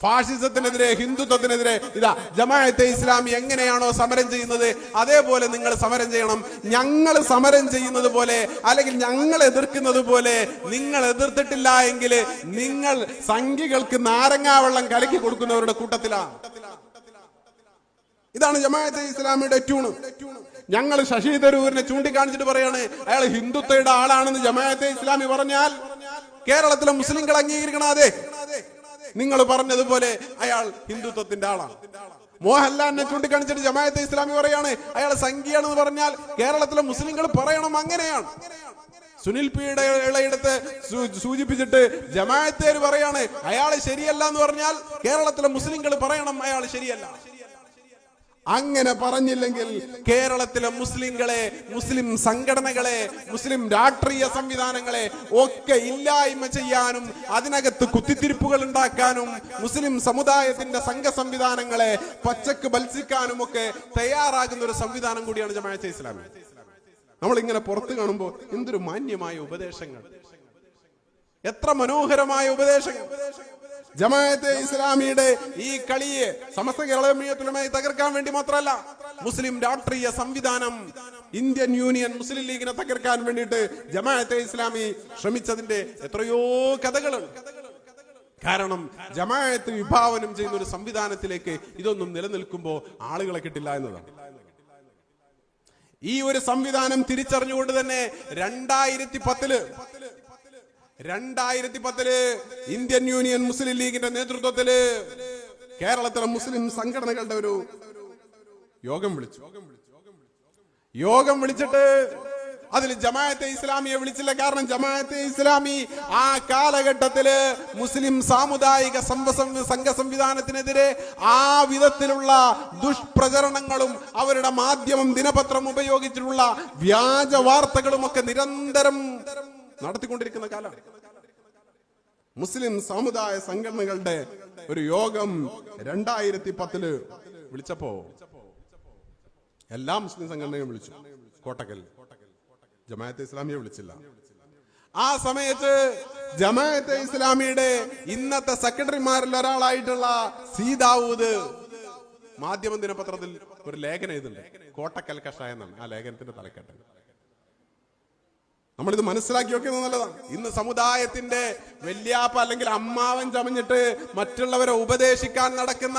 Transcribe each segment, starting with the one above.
ഫാഷിസത്തിനെതിരെ, ഹിന്ദുത്വത്തിനെതിരെ ഇതാ ജമാഅത്തെ ഇസ്ലാമി എങ്ങനെയാണോ സമരം ചെയ്യുന്നത് അതേപോലെ നിങ്ങൾ സമരം ചെയ്യണം. ഞങ്ങൾ സമരം ചെയ്യുന്നത് പോലെ അല്ലെങ്കിൽ ഞങ്ങൾ എതിർക്കുന്നത് പോലെ നിങ്ങൾ എതിർത്തിട്ടില്ല എങ്കിൽ നിങ്ങൾ സംഘികൾക്ക് നാരങ്ങാവെള്ളം കലക്കി കൊടുക്കുന്നവരുടെ കൂട്ടത്തിലാണ്. ഇതാണ് ജമാഅത്തെ ഇസ്ലാമിയുടെ ട്യൂണ്. ഞങ്ങൾ ശശി തരൂരിനെ ചൂണ്ടിക്കാണിച്ചിട്ട് പറയാണ് അയാൾ ഹിന്ദുത്വയുടെ ആളാണെന്ന് ജമാഅത്തെ ഇസ്ലാമി പറഞ്ഞാൽ കേരളത്തിലെ മുസ്ലിങ്ങൾ അംഗീകരിക്കണം. അതെ, നിങ്ങൾ പറഞ്ഞതുപോലെ അയാൾ ഹിന്ദുത്വത്തിന്റെ ആളാണ്. മോഹൻലാലിനെ ചൂണ്ടിക്കാണിച്ചിട്ട് ജമാഅത്തെ ഇസ്ലാമി പറയാണ് അയാൾ സംഘിയാണെന്ന് പറഞ്ഞാൽ കേരളത്തിലെ മുസ്ലിങ്ങൾ പറയണം അങ്ങനെയാണ്. സുനിൽ പിയുടെ ഇളയിടത്ത് സൂചിപ്പിച്ചിട്ട് ജമാഅത്തേർ പറയാണ് അയാൾ ശരിയല്ല എന്ന് പറഞ്ഞാൽ കേരളത്തിലെ മുസ്ലിങ്ങൾ പറയണം അയാൾ ശരിയല്ല. അങ്ങനെ പറഞ്ഞില്ലെങ്കിൽ കേരളത്തിലെ മുസ്ലിങ്ങളെ, മുസ്ലിം സംഘടനകളെ, മുസ്ലിം രാഷ്ട്രീയ സംവിധാനങ്ങളെ ഒക്കെ ഇല്ലായ്മ ചെയ്യാനും അതിനകത്ത് കുത്തിത്തിരിപ്പുകൾ ഉണ്ടാക്കാനും മുസ്ലിം സമുദായത്തിന്റെ സംഘ സംവിധാനങ്ങളെ പച്ചക്ക് ബത്സിക്കാനും ഒക്കെ തയ്യാറാകുന്ന ഒരു സംവിധാനം കൂടിയാണ് ജമാഅത്തെ ഇസ്ലാമി. നമ്മളിങ്ങനെ പുറത്ത് കാണുമ്പോൾ എന്തൊരു മാന്യമായ ഉപദേശങ്ങൾ, എത്ര മനോഹരമായ ഉപദേശങ്ങൾ. ജമാഅത്തെ ഇസ്ലാമിയുടെ ഈ കളിയെ സമസ്ത കേരള ജംഇയ്യത്തുലമയെ തകർക്കാൻ വേണ്ടി മാത്രമല്ല, മുസ്ലിം രാഷ്ട്രീയ സംവിധാനം, ഇന്ത്യൻ യൂണിയൻ മുസ്ലിം ലീഗിനെ തകർക്കാൻ വേണ്ടിയിട്ട് ജമാഅത്തെ ഇസ്ലാമി ശ്രമിച്ചതിന്റെ എത്രയോ കഥകളുണ്ട്. കാരണം ജമാഅത്ത് വിഭാവനം ചെയ്യുന്ന ഒരു സംവിധാനത്തിലേക്ക് ഇതൊന്നും നിലനിൽക്കുമ്പോൾ ആളുകളെ കിട്ടില്ല എന്നതാണ്. ഈ ഒരു സംവിധാനം തിരിച്ചറിഞ്ഞുകൊണ്ട് തന്നെ 2010 ഇന്ത്യൻ യൂണിയൻ മുസ്ലിം ലീഗിന്റെ നേതൃത്വത്തില് കേരളത്തിലെ മുസ്ലിം സംഘടനകളുടെ ഒരു യോഗം വിളിച്ചിട്ട് അതിൽ ജമാഅത്തെ ഇസ്ലാമിയെ വിളിച്ചില്ല. കാരണം ജമാഅത്തെ ഇസ്ലാമി ആ കാലഘട്ടത്തില് മുസ്ലിം സാമുദായിക സംഘ സംവിധാനത്തിനെതിരെ ആ വിധത്തിലുള്ള ദുഷ്പ്രചരണങ്ങളും അവരുടെ മാധ്യമം ദിനപത്രം ഉപയോഗിച്ചിട്ടുള്ള വ്യാജ വാർത്തകളും ഒക്കെ നിരന്തരം നടത്തിക്കൊണ്ടിരിക്കുന്ന കാലം. മുസ്ലിം സമുദായ സംഘടനകളുടെ ഒരു യോഗം 2010 വിളിച്ചപ്പോ എല്ലാ മുസ്ലിം സംഘടനയും വിളിച്ചു. കോട്ടക്കൽ ജമാഅത്തെ ഇസ്ലാമിയെ വിളിച്ചില്ല. ആ സമയത്ത് ജമാഅത്തെ ഇസ്ലാമിയുടെ ഇന്നത്തെ സെക്രട്ടറിമാരിൽ ഒരാളായിട്ടുള്ള സീദാവൂദ് മാധ്യമ ദിനപത്രത്തിൽ ഒരു ലേഖനം എഴുതുന്നുണ്ട്. കോട്ടക്കൽ കഷായം എന്നാണ് ആ ലേഖനത്തിന്റെ തലക്കെട്ട്. നമ്മളിത് മനസ്സിലാക്കി വെക്കുന്നത് നല്ലതാണ്. ഇന്ന് സമുദായത്തിന്റെ വല്യാപ്പ അല്ലെങ്കിൽ അമ്മാവൻ ചമഞ്ഞിട്ട് മറ്റുള്ളവരെ ഉപദേശിക്കാൻ നടക്കുന്ന,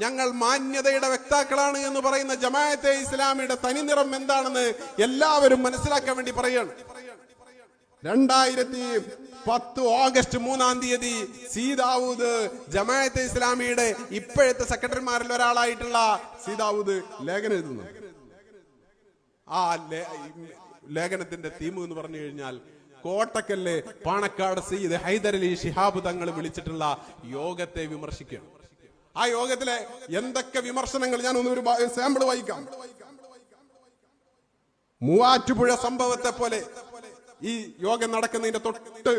ഞങ്ങൾ മാന്യതയുടെ വക്താക്കളാണ് എന്ന് പറയുന്ന ജമാഅത്തെ ഇസ്ലാമിയുടെ തനിനിറം എന്താണെന്ന് എല്ലാവരും മനസ്സിലാക്കാൻ വേണ്ടി പറയുകയാണ്. 2010 ഓഗസ്റ്റ് 3 സീദാവൂദ് ജമാഅത്തെ ഇസ്ലാമിയുടെ ഇപ്പോഴത്തെ സെക്രട്ടറിമാരിൽ ഒരാളായിട്ടുള്ള സീദാവൂദ് ലേഖനം എഴുതുന്നു. ആ ലേഖനത്തിന്റെ തീം എന്ന് പറഞ്ഞു കഴിഞ്ഞാൽ കോട്ടക്കല്ല് പാണക്കാട് സയ്യിദ് ഹൈദരലി ശിഹാബ് തങ്ങൾ വിളിച്ചിട്ടുള്ള യോഗത്തെ വിമർശിക്കുകയാണ്. ആ യോഗത്തിലെ എന്തൊക്കെ വിമർശനങ്ങൾ ഞാൻ ഒരു സാമ്പിൾ വായിക്കാം. മൂവാറ്റുപുഴ സംഭവത്തെ പോലെ ഈ യോഗം നടക്കുന്നതിന്റെ തൊട്ട്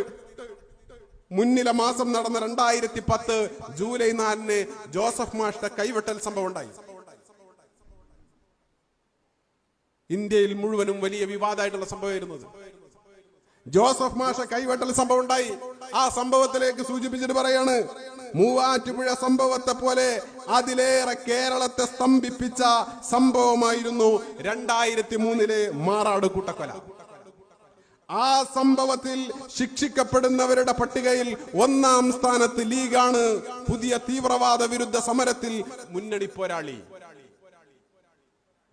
മുന്നിലെ മാസം നടന്ന 2010 ജൂലൈ 4 ജോസഫ് മാഷ്ടെ കൈവെട്ടൽ സംഭവം ഉണ്ടായി. ഇന്ത്യയിൽ മുഴുവനും വലിയ വിവാദമായിട്ടുള്ള സംഭവമായിരുന്നത്. ജോസഫ് മാഷ കൈവെട്ടൽ സംഭവം ഉണ്ടായി. ആ സംഭവത്തിലേക്ക് സൂചിപ്പിച്ചിട്ട് പറയാണ്, മൂവാറ്റുപുഴ സംഭവത്തെ പോലെ അതിലേറെ കേരളത്തെ സ്തംഭിപ്പിച്ച സംഭവമായിരുന്നു 2003 മാറാട് കൂട്ടക്കൊല. ആ സംഭവത്തിൽ ശിക്ഷിക്കപ്പെടുന്നവരുടെ പട്ടികയിൽ 1-ാം സ്ഥാനത്ത് ലീഗാണ്. പുതിയ തീവ്രവാദ വിരുദ്ധ സമരത്തിൽ മുന്നണി പോരാളി.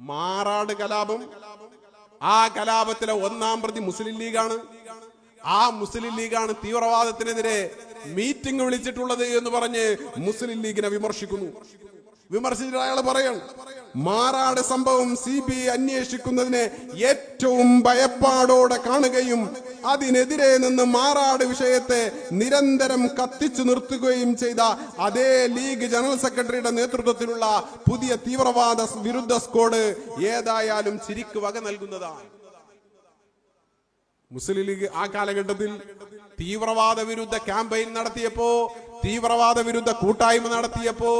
മാറാട് കലാപം, ആ കലാപത്തിലെ 1-ാം പ്രതി മുസ്ലിം ലീഗാണ്. ആ മുസ്ലിം ലീഗാണ് തീവ്രവാദത്തിനെതിരെ മീറ്റിംഗ് വിളിച്ചിട്ടുള്ളത് എന്ന് പറഞ്ഞ് മുസ്ലിം ലീഗിനെ വിമർശിച്ചിട്ട് അയാൾ പറയണം, മാറാട് സംഭവം CBI അന്വേഷിക്കുന്നതിനെ ഏറ്റവും ഭയപ്പാടോടെ കാണുകയും അതിനെതിരെ നിന്ന് മാറാട് വിഷയത്തെ നിരന്തരം കത്തിച്ചു നിർത്തുകയും ചെയ്ത അതേ ലീഗ് ജനറൽ സെക്രട്ടറിയുടെ നേതൃത്വത്തിലുള്ള പുതിയ തീവ്രവാദ വിരുദ്ധ സ്ക്വാഡ് ഏതായാലും ചിരിക്ക് വക നൽകുന്നതാണ്. മുസ്ലിം ലീഗ് ആ കാലഘട്ടത്തിൽ തീവ്രവാദ വിരുദ്ധ ക്യാമ്പയിൻ നടത്തിയപ്പോ, തീവ്രവാദ വിരുദ്ധ കൂട്ടായ്മ നടത്തിയപ്പോ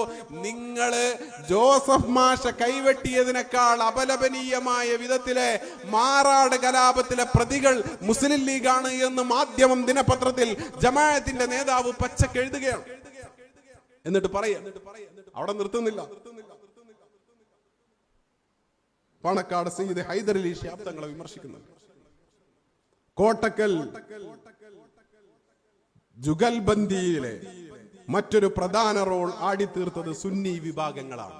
നിങ്ങള് ജോസഫ് മാഷ കൈവെട്ടിയതിനേക്കാൾ അപലപനീയമായ വിധത്തിലെ മാറാട് കലാപത്തിലെ പ്രതികൾ മുസ്ലിം ലീഗാണ് എന്ന് മാധ്യമം ദിനപത്രത്തിൽ ജമാഅത്തിന്റെ നേതാവ് പച്ചക്ക് എഴുതുകയാണ്. എന്നിട്ട് പറയാ, അവിടെ നിർത്തുന്നില്ല. പാണക്കാട് സയ്യിദ് ഹൈദരലി ശിഹാബ് തങ്ങളെ വിമർശിക്കുന്നത്. കോട്ടക്കൽ ജുഗൽബന്ദിയിലെ മറ്റൊരു പ്രധാന റോൾ ആടിത്തീർത്തത് സുന്നി വിഭാഗങ്ങളാണ്.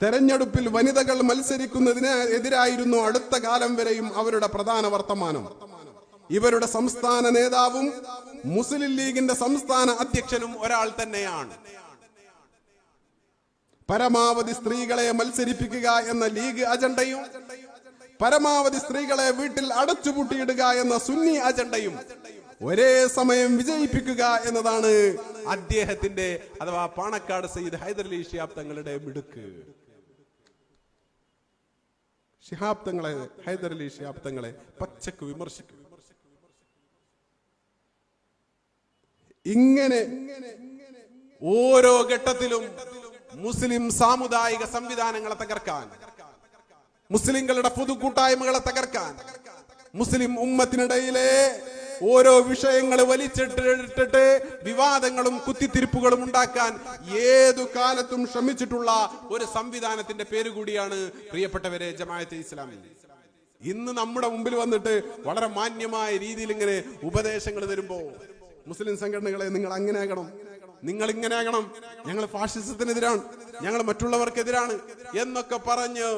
തെരഞ്ഞെടുപ്പിൽ വനിതകൾ മത്സരിക്കുന്നതിന് എതിരായിരുന്നു അടുത്ത കാലം വരെയും അവരുടെ പ്രധാന വർത്തമാനം. ഇവരുടെ സംസ്ഥാന നേതാവും മുസ്ലിം ലീഗിന്റെ സംസ്ഥാന അധ്യക്ഷനും ഒരാൾ തന്നെയാണ്. പരമാവധി സ്ത്രീകളെ മത്സരിപ്പിക്കുക എന്ന ലീഗ് അജണ്ടയും പരമാവധി സ്ത്രീകളെ വീട്ടിൽ അടച്ചുപൂട്ടിയിടുക എന്ന സുന്നി അജണ്ടയും ഒരേ സമയം വിജയിപ്പിക്കുക എന്നതാണ് അദ്ദേഹത്തിന്റെ അഥവാ പാണക്കാട് സയ്യിദ് ഹൈദരലി ശിഹാബ് തങ്ങളുടെ മിടുക്ക്. ശിഹാബ് തങ്ങളെ, ഹൈദരലി ശിഹാബ് തങ്ങളെ പച്ചക്ക് വിമർശിക്കും. ഇങ്ങനെ ഓരോ ഘട്ടത്തിലും മുസ്ലിം സാമുദായിക സംവിധാനങ്ങളെ തകർക്കാൻ, മുസ്ലിങ്ങളുടെ പൊതു കൂട്ടായ്മകളെ തകർക്കാൻ, മുസ്ലിം ഉമ്മത്തിനിടയിലെ ഓരോ വിഷയങ്ങൾ വലിച്ചിട്ടിട്ട് വിവാദങ്ങളും കുത്തിത്തിരിപ്പുകളും ഉണ്ടാക്കാൻ ഏതു കാലത്തും ശ്രമിച്ചിട്ടുള്ള ഒരു സംവിധാനത്തിന്റെ പേര് കൂടിയാണ് പ്രിയപ്പെട്ടവരെ ജമാഅത്തെ ഇസ്ലാമി. ഇന്ന് നമ്മുടെ മുമ്പിൽ വന്നിട്ട് വളരെ മാന്യമായ രീതിയിൽ ഇങ്ങനെ ഉപദേശങ്ങൾ തരുമ്പോ മുസ്ലിം സംഘടനകളെ നിങ്ങൾ അങ്ങനെ ആകണം, നിങ്ങൾ ഇങ്ങനെ ആകണം, ഞങ്ങൾ ഫാഷിസത്തിനെതിരാണ്, ഞങ്ങൾ മറ്റുള്ളവർക്കെതിരാണ് എന്നൊക്കെ പറഞ്ഞ്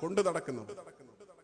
കൊണ്ടു നടക്കുന്നത്